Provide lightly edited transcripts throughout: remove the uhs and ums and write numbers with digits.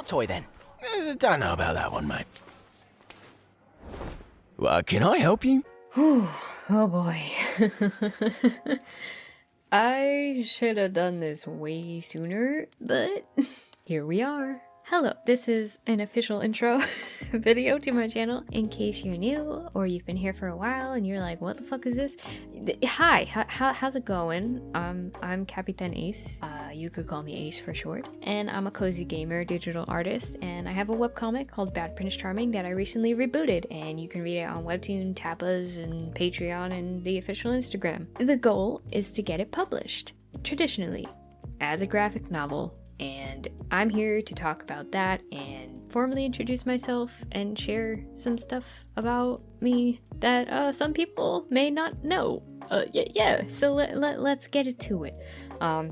toy then. Don't know about that one, mate. Can I help you? Whew, oh boy. I should have done this way sooner, but here we are. Hello, this is an official intro video to my channel in case you're new or you've been here for a while and you're like, what the fuck is this? Hi, how's it going? I'm Capitan Ace. You could call me Ace for short. And I'm a cozy gamer, digital artist, and I have a webcomic called Bad Prince Charming that I recently rebooted, and you can read it on Webtoon, Tapas, and Patreon, and the official Instagram. The goal is to get it published, traditionally, as a graphic novel. And I'm here to talk about that and formally introduce myself and share some stuff about me that some people may not know. So let's get to it.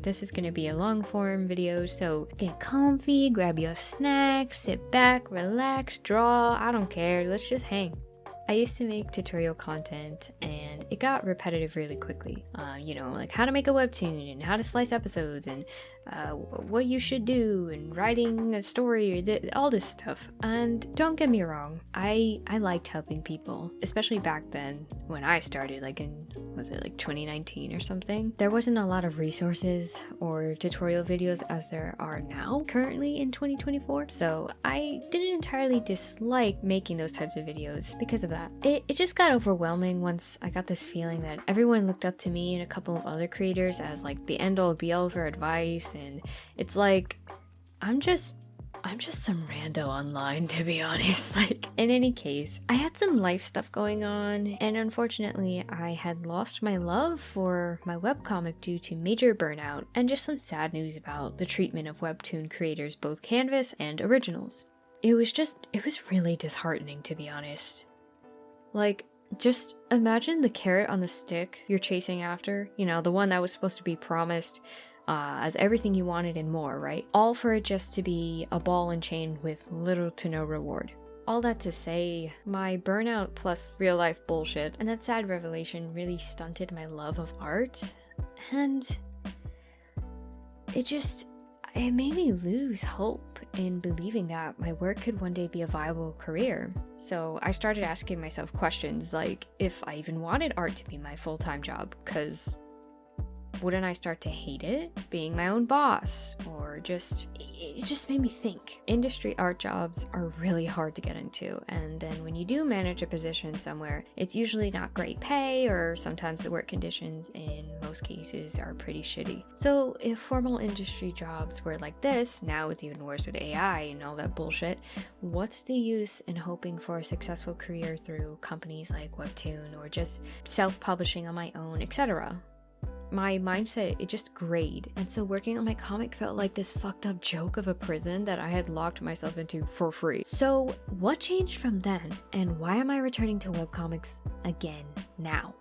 This is gonna be a long form video, so get comfy, grab your snacks, sit back, relax, draw, I don't care, let's just hang. I used to make tutorial content and it got repetitive really quickly. Like how to make a webtoon and how to slice episodes and what you should do and writing a story or all this stuff. And don't get me wrong, I liked helping people, especially back then when I started, like in, was it like 2019 or something? There wasn't a lot of resources or tutorial videos as there are now, currently in 2024. So I didn't entirely dislike making those types of videos because of that. It just got overwhelming once I got this feeling that everyone looked up to me and a couple of other creators as like the end-all be-all for advice, and it's like I'm just some rando online, to be honest. Like, in any case, I had some life stuff going on, and unfortunately I had lost my love for my webcomic due to major burnout and just some sad news about the treatment of webtoon creators, both canvas and originals. It was really disheartening, to be honest. Like, just imagine the carrot on the stick you're chasing after, you know, the one that was supposed to be promised as everything you wanted and more, right? All for it just to be a ball and chain with little to no reward. All that to say, my burnout plus real life bullshit and that sad revelation really stunted my love of art, and it made me lose hope in believing that my work could one day be a viable career. So I started asking myself questions like if I even wanted art to be my full-time job, because wouldn't I start to hate it, being my own boss? Or it just made me think. Industry art jobs are really hard to get into, and then when you do manage a position somewhere, it's usually not great pay, or sometimes the work conditions in most cases are pretty shitty. So if formal industry jobs were like this, now it's even worse with AI and all that bullshit, what's the use in hoping for a successful career through companies like Webtoon or just self-publishing on my own, etc.? My mindset, it just grayed, and so working on my comic felt like this fucked up joke of a prison that I had locked myself into for free. So what changed from then, and why am I returning to webcomics again now?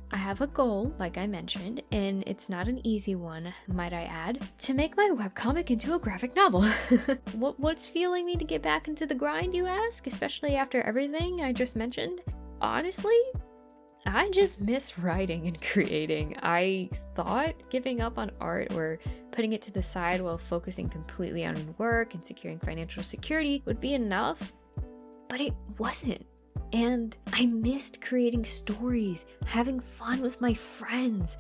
I have a goal, like I mentioned, and it's not an easy one, might I add, to make my webcomic into a graphic novel. What's fueling me to get back into the grind, you ask, especially after everything I just mentioned? Honestly, I just miss writing and creating. I thought giving up on art or putting it to the side while focusing completely on work and securing financial security would be enough, but it wasn't. And I missed creating stories, having fun with my friends.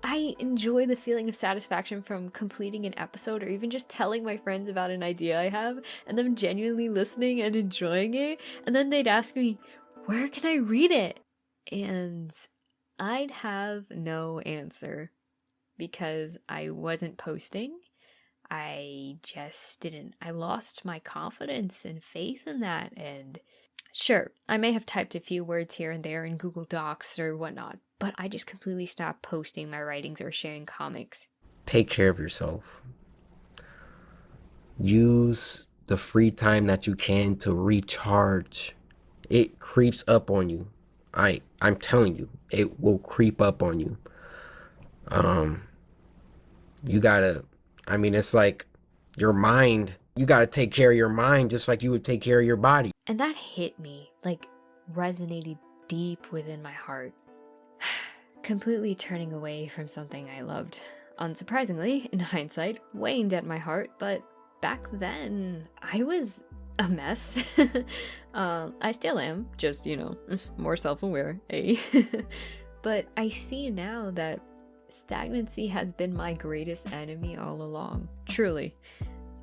I enjoy the feeling of satisfaction from completing an episode or even just telling my friends about an idea I have and them genuinely listening and enjoying it. And then they'd ask me, where can I read it? And I'd have no answer because I wasn't posting. I just didn't. I lost my confidence and faith in that. And sure, I may have typed a few words here and there in Google Docs or whatnot, but I just completely stopped posting my writings or sharing comics. Take care of yourself. Use the free time that you can to recharge. It creeps up on you. I'm telling you, it will creep up on you. You gotta, it's like your mind, you gotta take care of your mind just like you would take care of your body. And that hit me, like resonated deep within my heart. Completely turning away from something I loved, unsurprisingly, in hindsight, waned at my heart, but back then, I was a mess. I still am, just, you know, more self-aware, eh? But I see now that stagnancy has been my greatest enemy all along. Truly.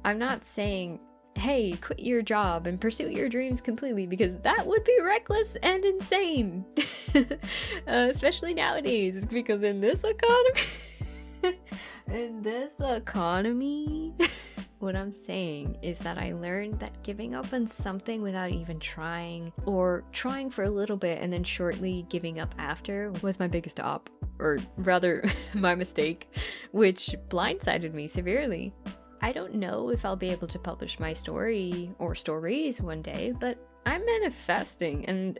I'm not saying, hey, quit your job and pursue your dreams completely, because that would be reckless and insane. Especially nowadays, because in this economy, what I'm saying is that I learned that giving up on something without even trying, or trying for a little bit and then shortly giving up after, was my biggest op, or rather my mistake, which blindsided me severely. I don't know if I'll be able to publish my story or stories one day, but I'm manifesting, and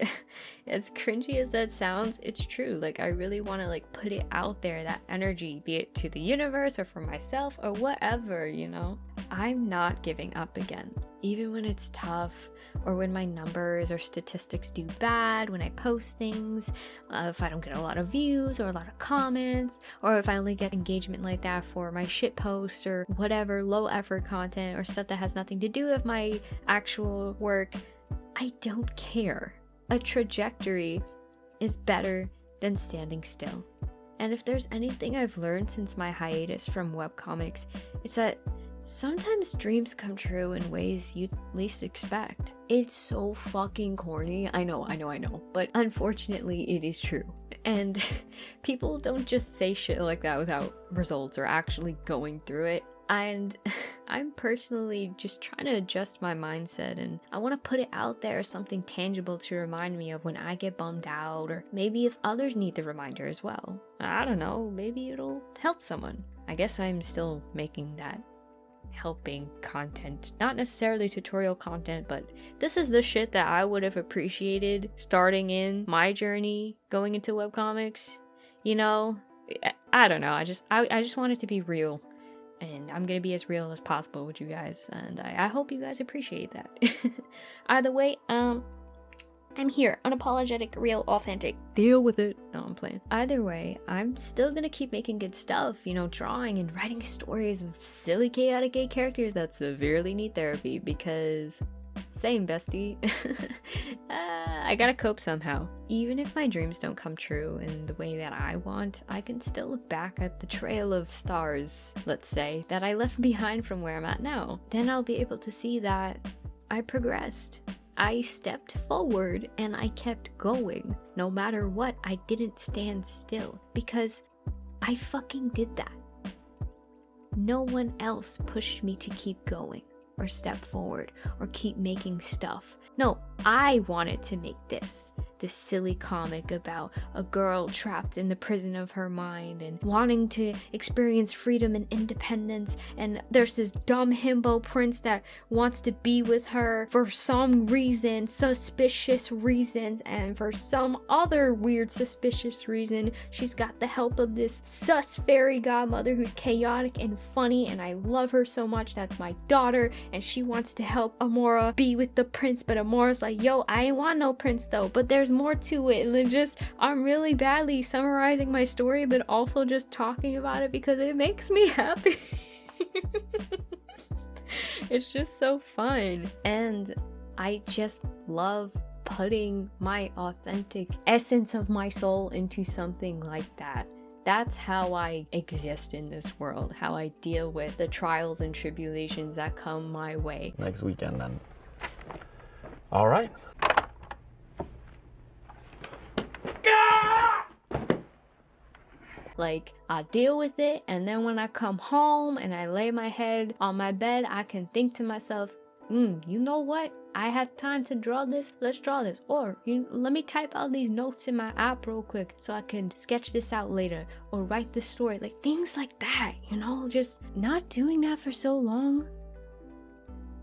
as cringy as that sounds, it's true. Like, I really want to like put it out there, that energy, be it to the universe or for myself or whatever, you know? I'm not giving up again, even when it's tough, or when my numbers or statistics do bad, when I post things, if I don't get a lot of views or a lot of comments, or if I only get engagement like that for my shit post or whatever low effort content or stuff that has nothing to do with my actual work. I don't care. A trajectory is better than standing still. And if there's anything I've learned since my hiatus from webcomics, it's that sometimes dreams come true in ways you'd least expect. It's so fucking corny. I know. But unfortunately, it is true. And people don't just say shit like that without results or actually going through it. And I'm personally just trying to adjust my mindset, and I want to put it out there as something tangible to remind me of when I get bummed out, or maybe if others need the reminder as well. I don't know, maybe it'll help someone. I guess I'm still making that helping content, not necessarily tutorial content, but this is the shit that I would have appreciated starting in my journey going into webcomics. You know, I don't know, I just want it to be real. And I'm gonna be as real as possible with you guys, and I hope you guys appreciate that. Either way, I'm here, unapologetic, real, authentic. Deal with it. No, I'm playing. Either way, I'm still gonna keep making good stuff, you know, drawing and writing stories of silly, chaotic gay characters that severely need therapy, because same, bestie. I gotta cope somehow. Even if my dreams don't come true in the way that I want, I can still look back at the trail of stars, let's say, that I left behind from where I'm at now. Then I'll be able to see that I progressed. I stepped forward and I kept going. No matter what, I didn't stand still, because I fucking did that. No one else pushed me to keep going, or step forward, or keep making stuff. No, I wanted to make this silly comic about a girl trapped in the prison of her mind and wanting to experience freedom and independence, and there's this dumb himbo prince that wants to be with her for some reason, suspicious reasons, and for some other weird suspicious reason she's got the help of this sus fairy godmother who's chaotic and funny, and I love her so much. That's my daughter, and she wants to help Amora be with the prince, but Amora's like, yo, I ain't want no prince though, but there's more to it. And then just, I'm really badly summarizing my story, but also just talking about it because it makes me happy. It's just so fun, and I just love putting my authentic essence of my soul into something like that. That's how I exist in this world, how I deal with the trials and tribulations that come my way. Next weekend then. All right. Like, I deal with it, and then when I come home and I lay my head on my bed, I can think to myself, you know what? I had time to draw this, let's draw this. Or, let me type out these notes in my app real quick so I can sketch this out later, or write this story. Like, things like that, you know? Just not doing that for so long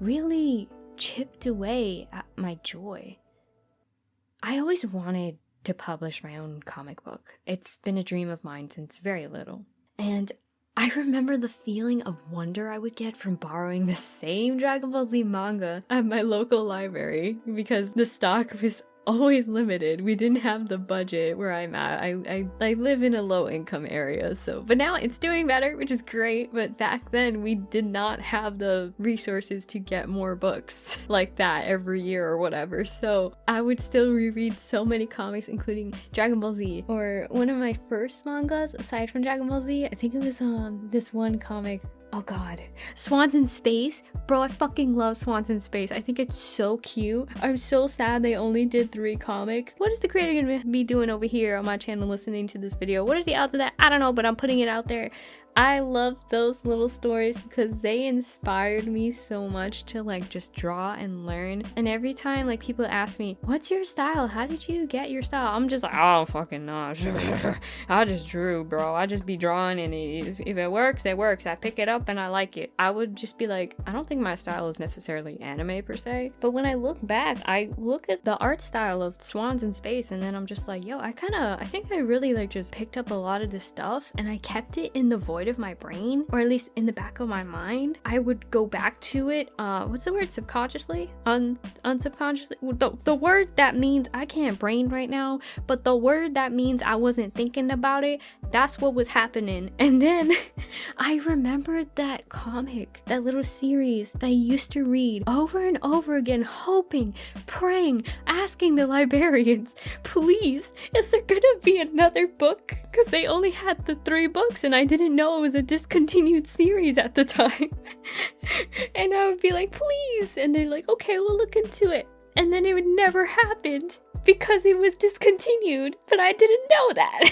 really chipped away at my joy. I always wanted to publish my own comic book. It's been a dream of mine since very little. And I remember the feeling of wonder I would get from borrowing the same Dragon Ball Z manga at my local library, because the stock was always limited. We didn't have the budget where I'm at. I live in a low income area, so, but now it's doing better, which is great. But back then we did not have the resources to get more books like that every year or whatever. So I would still reread so many comics, including Dragon Ball Z, or one of my first mangas aside from Dragon Ball Z. I think it was this one comic. Oh god, Swans in Space. Bro, I fucking love Swans in Space. I think it's so cute. I'm so sad they only did 3 comics. What is the creator gonna be doing over here on my channel listening to this video? What are the odds of that? I don't know, but I'm putting it out there. I love those little stories because they inspired me so much to like just draw and learn. And every time like people ask me, what's your style? How did you get your style? I'm just like, oh fucking no. I just drew, bro. I just be drawing, and if it works, it works. I pick it up and I like it. I would just be like, I don't think my style is necessarily anime per se. But when I look back, I look at the art style of Swans in Space, and then I'm just like, yo, I think I really like just picked up a lot of this stuff and I kept it in the void of my brain, or at least in the back of my mind. I would go back to it, what's the word, subconsciously, unsubconsciously, the word that means, I can't brain right now, but the word that means I wasn't thinking about it, that's what was happening. And then I remembered that comic, that little series that I used to read over and over again, hoping, praying, asking the librarians, please, is there gonna be another book? Because they only had the 3 books and I didn't know it was a discontinued series at the time. And I would be like, please, and they're like, okay, we'll look into it. And then it would never happen because it was discontinued, but I didn't know that.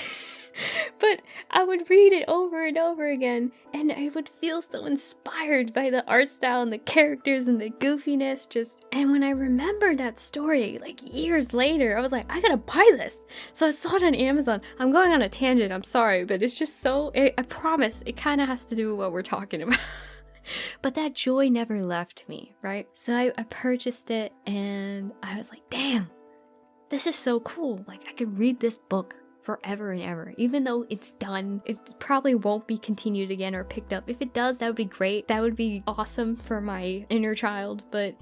But I would read it over and over again, and I would feel so inspired by the art style and the characters and the goofiness. And when I remembered that story like years later, I was like, I gotta buy this. So I saw it on Amazon. I'm going on a tangent, I'm sorry, but it's just so, I promise it kind of has to do with what we're talking about. But that joy never left me, right? So I purchased it, and I was like, damn, this is so cool. Like, I could read this book forever and ever. Even though it's done, it probably won't be continued again or picked up. If it does, that would be great. That would be awesome for my inner child, but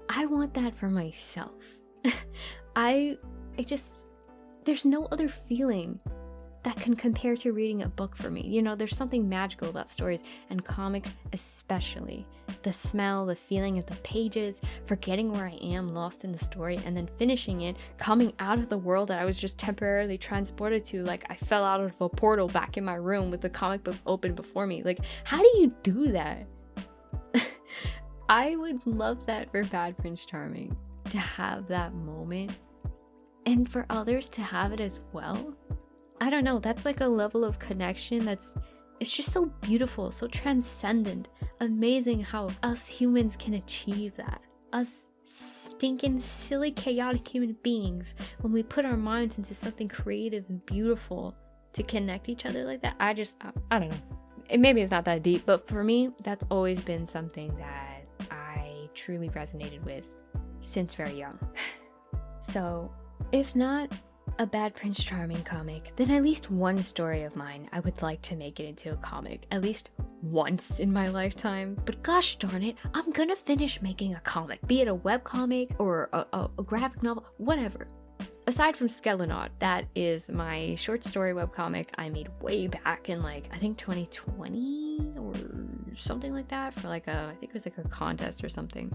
I want that for myself. There's no other feeling that can compare to reading a book for me. You know, there's something magical about stories, and comics especially. The smell, the feeling of the pages, forgetting where I am, lost in the story, and then finishing it, coming out of the world that I was just temporarily transported to, like I fell out of a portal back in my room with the comic book open before me. Like, how do you do that? I would love that for Bad Prince Charming, to have that moment, and for others to have it as well. I don't know, that's like a level of connection it's just so beautiful, so transcendent. Amazing how us humans can achieve that. Us stinking, silly, chaotic human beings, when we put our minds into something creative and beautiful to connect each other like that. I don't know. Maybe it's not that deep, but for me, that's always been something that I truly resonated with since very young. So, if not a Bad Prince Charming comic, then at least one story of mine I would like to make it into a comic, at least once in my lifetime. But gosh darn it, I'm gonna finish making a comic, be it a webcomic or a graphic novel, whatever. Aside from Skeleton, that is my short story webcomic I made way back in like, I think 2020 or something like that, for like I think it was like a contest or something.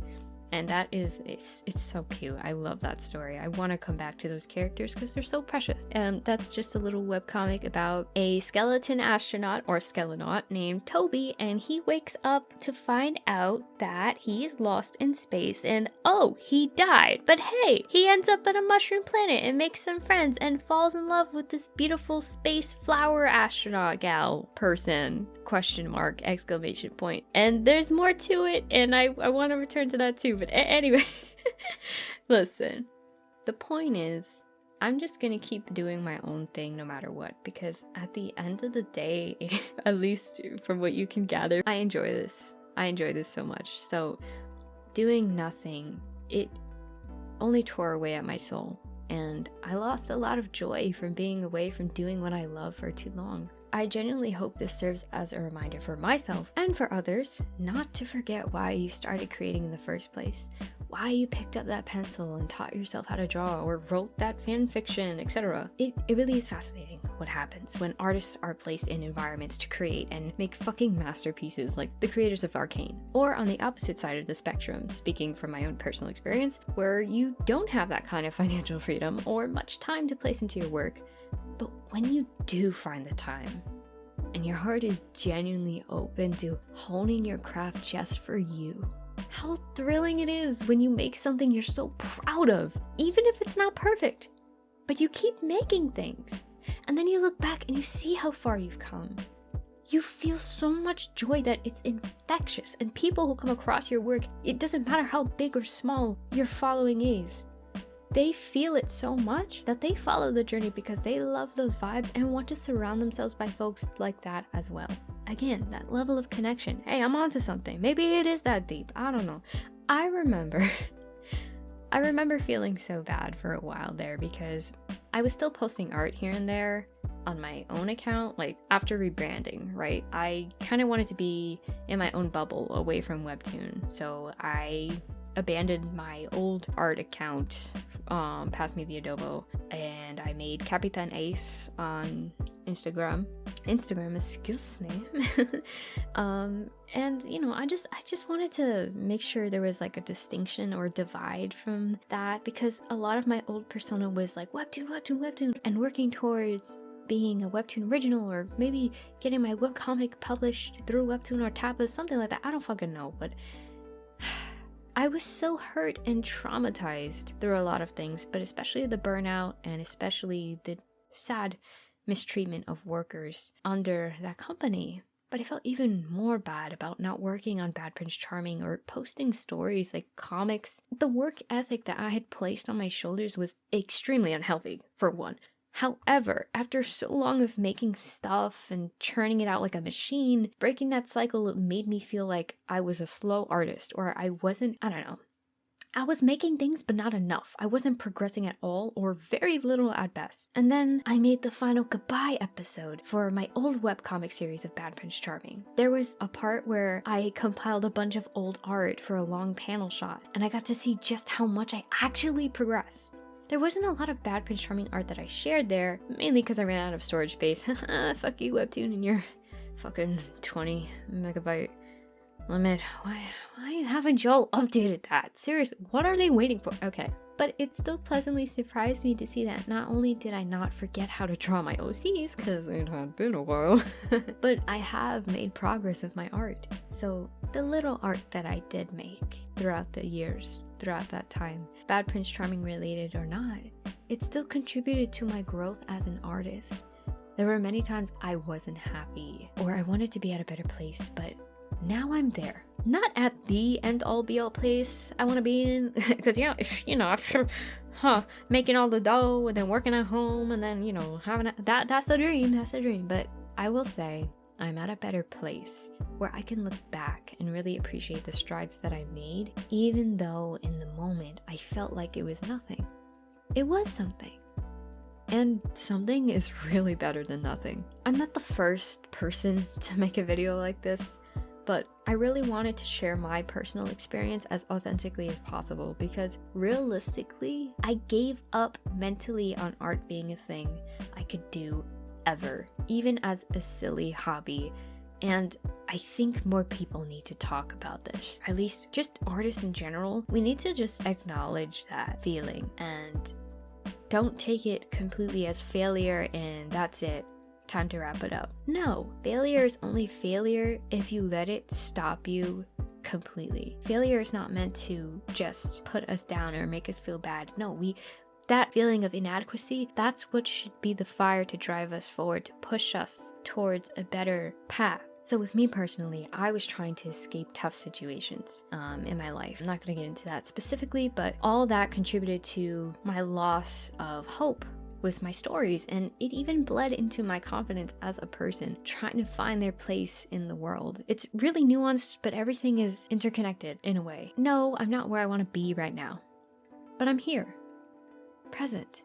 And that is, it's so cute. I love that story. I want to come back to those characters because they're so precious. That's just a little webcomic about a skeleton astronaut or skeleton named Toby, and he wakes up to find out that he's lost in space and oh, he died. But hey, he ends up on a mushroom planet and makes some friends and falls in love with this beautiful space flower astronaut gal person. Question mark, exclamation point. And there's more to it, and I want to return to that too. But anyway, listen, the point is, I'm just gonna keep doing my own thing no matter what, because at the end of the day, at least from what you can gather, I enjoy this. I enjoy this so much. So doing nothing, it only tore away at my soul, and I lost a lot of joy from being away from doing what I love for too long. I genuinely hope this serves as a reminder for myself and for others not to forget why you started creating in the first place, why you picked up that pencil and taught yourself how to draw or wrote that fan fiction, etc. It really is fascinating what happens when artists are placed in environments to create and make fucking masterpieces like the creators of Arcane. Or on the opposite side of the spectrum, speaking from my own personal experience, where you don't have that kind of financial freedom or much time to place into your work. But when you do find the time, and your heart is genuinely open to honing your craft just for you, how thrilling it is when you make something you're so proud of, even if it's not perfect. But you keep making things, and then you look back and you see how far you've come. You feel so much joy that it's infectious, and people who come across your work, it doesn't matter how big or small your following is. They feel it so much that they follow the journey because they love those vibes and want to surround themselves by folks like that as well. Again, that level of connection. Hey, I'm onto something. Maybe it is that deep. I don't know. I remember feeling so bad for a while there because I was still posting art here and there on my own account, like after rebranding, right? I kind of wanted to be in my own bubble away from Webtoon. So I abandoned my old art account, passed me the adobo, and I made Capitan Ace on Instagram, excuse me. And you know, I just wanted to make sure there was like a distinction or divide from that, because a lot of my old persona was like webtoon, and working towards being a Webtoon original, or maybe getting my webcomic published through Webtoon or Tapas, something like that. I don't fucking know, but I was so hurt and traumatized through a lot of things, but especially the burnout and especially the sad mistreatment of workers under that company. But I felt even more bad about not working on Bad Prince Charming or posting stories like comics. The work ethic that I had placed on my shoulders was extremely unhealthy, for one. However, after so long of making stuff and churning it out like a machine, breaking that cycle made me feel like I was a slow artist, or I was making things but not enough. I wasn't progressing at all, or very little at best. And then I made the final goodbye episode for my old webcomic series of Bad Prince Charming. There was a part where I compiled a bunch of old art for a long panel shot, and I got to see just how much I actually progressed. There wasn't a lot of Bad Prince Charming art that I shared there, mainly because I ran out of storage space. Fuck you, Webtoon, and your fucking 20 megabyte limit. Why haven't y'all updated that? Seriously, what are they waiting for? Okay. But it still pleasantly surprised me to see that not only did I not forget how to draw my OCs, because it had been a while, but I have made progress with my art. So the little art that I did make throughout the years, throughout that time, Bad Prince Charming related or not, it still contributed to my growth as an artist. There were many times I wasn't happy, or I wanted to be at a better place, but now I'm there. Not at the end-all be-all place I want to be in, because making all the dough and then working at home and then having that's the dream. But I will say I'm at a better place where I can look back and really appreciate the strides that I made, even though in the moment I felt like it was nothing. It was something. And something is really better than nothing. I'm not the first person to make a video like this, but I really wanted to share my personal experience as authentically as possible, because realistically, I gave up mentally on art being a thing I could do ever, even as a silly hobby. And I think more people need to talk about this. At least just artists in general. We need to just acknowledge that feeling and don't take it completely as failure and that's it. Time to wrap it up. No, failure is only failure if you let it stop you completely. Failure is not meant to just put us down or make us feel bad. No, that feeling of inadequacy, that's what should be the fire to drive us forward, to push us towards a better path. So with me personally, I was trying to escape tough situations in my life. I'm not going to get into that specifically, but all that contributed to my loss of hope with my stories, and it even bled into my confidence as a person trying to find their place in the world. It's really nuanced, but everything is interconnected in a way. No, I'm not where I want to be right now, but I'm here, present,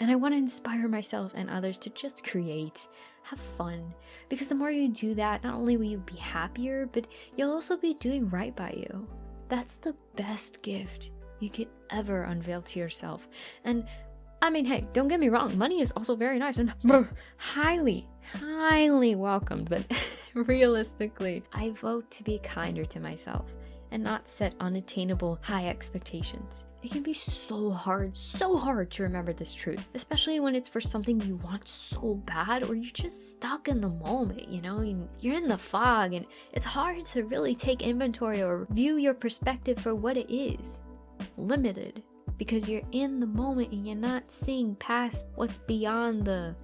and I want to inspire myself and others to just create, have fun. Because the more you do that, not only will you be happier, but you'll also be doing right by you. That's the best gift you could ever unveil to yourself. And I mean, hey, don't get me wrong, money is also very nice and highly welcomed, but realistically, I vote to be kinder to myself and not set unattainable high expectations. It can be so hard to remember this truth, especially when it's for something you want so bad or you're just stuck in the moment, you know? You're in the fog and it's hard to really take inventory or view your perspective for what it is. Limited, because you're in the moment and you're not seeing past what's beyond the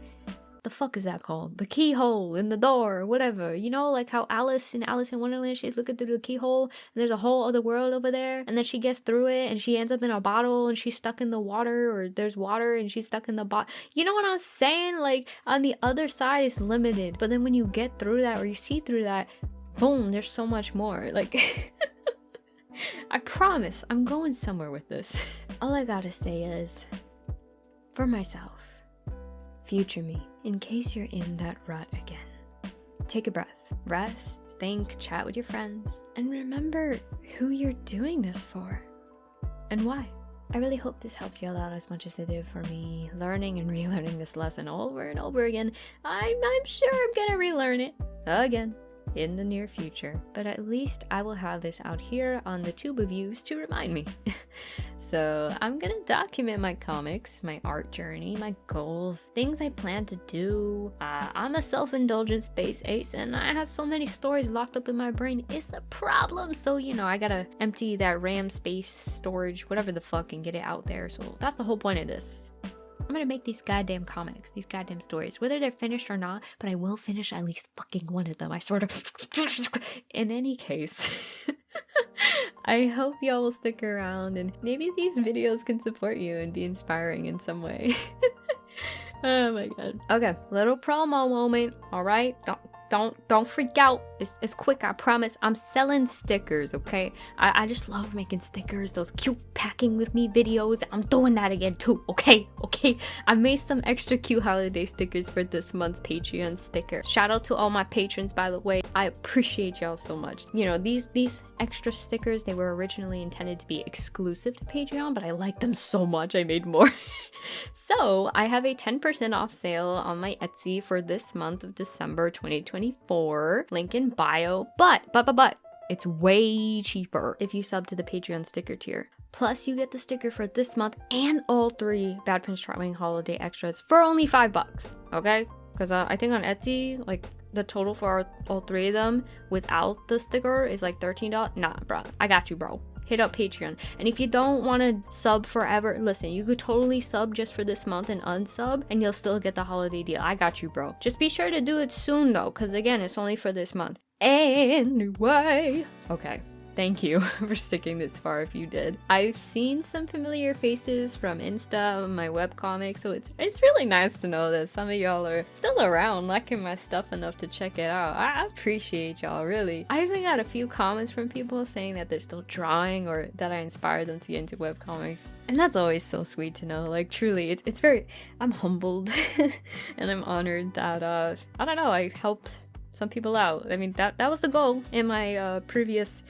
fuck is that called? The keyhole in the door, or whatever. You know, like how Alice in Wonderland, she's looking through the keyhole and there's a whole other world over there, and then she gets through it and she ends up in a bottle and she's stuck in the water, or there's water and she's stuck in the bottle. You know what I'm saying? Like, on the other side is limited, but then when you get through that or you see through that, boom, there's so much more. Like, I promise I'm going somewhere with this. All I gotta say is, for myself, future me, in case you're in that rut again, take a breath, rest, think, chat with your friends, and remember who you're doing this for and why. I really hope this helps you out as much as it did for me, learning and relearning this lesson over and over again. I'm sure I'm gonna relearn it again in the near future, but at least I will have this out here on the tube of views to remind me. So I'm gonna document my comics, my art journey, my goals, things I plan to do. I'm a self-indulgent space ace and I have so many stories locked up in my brain. It's a problem, so you know, I gotta empty that RAM space storage, whatever the fuck, and get it out there. So that's the whole point of this. I'm gonna make these goddamn comics, these goddamn stories, whether they're finished or not, but I will finish at least fucking one of them. I sort of... In any case, I hope y'all will stick around and maybe these videos can support you and be inspiring in some way. Oh my god. Okay, little promo moment, alright? Don't freak out. It's quick, I promise. I'm selling stickers, okay? I just love making stickers, those cute packing with me videos. I'm doing that again too, okay? I made some extra cute holiday stickers for this month's Patreon sticker. Shout out to all my patrons, by the way. I appreciate y'all so much. You know, these extra stickers, they were originally intended to be exclusive to Patreon, but I like them so much I made more. So I have a 10% off sale on my Etsy for this month of December 2024. Link in bio. But it's way cheaper if you sub to the Patreon sticker tier. Plus, you get the sticker for this month and all 3 Bad Prince Charming holiday extras for only $5, okay? Because I think on Etsy, like, the total for all 3 of them without the sticker is like $13. Nah, bro. I got you, bro. Hit up Patreon. And if you don't want to sub forever, listen, you could totally sub just for this month and unsub, and you'll still get the holiday deal. I got you, bro. Just be sure to do it soon, though, because again, it's only for this month. Anyway. Okay. Thank you for sticking this far if you did. I've seen some familiar faces from Insta, my webcomic, so it's really nice to know that some of y'all are still around liking my stuff enough to check it out. I appreciate y'all, really. I even got a few comments from people saying that they're still drawing or that I inspired them to get into webcomics. And that's always so sweet to know. Like, truly, it's very... I'm humbled and I'm honored that, I don't know, I helped some people out. I mean, that was the goal in my previous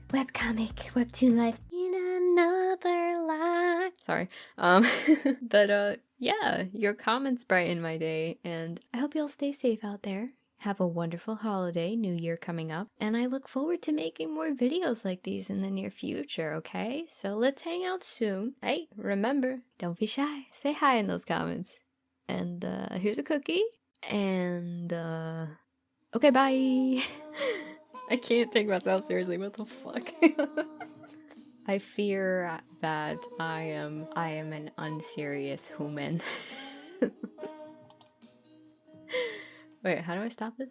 webcomic, webtoon life. In another life. Sorry. But yeah, your comments brighten my day, and I hope y'all stay safe out there. Have a wonderful holiday, New Year coming up, and I look forward to making more videos like these in the near future, okay? So let's hang out soon. Hey, remember, don't be shy. Say hi in those comments. And here's a cookie, and okay, bye. I can't take myself seriously, what the fuck? I fear that I am an unserious human. Wait, how do I stop it?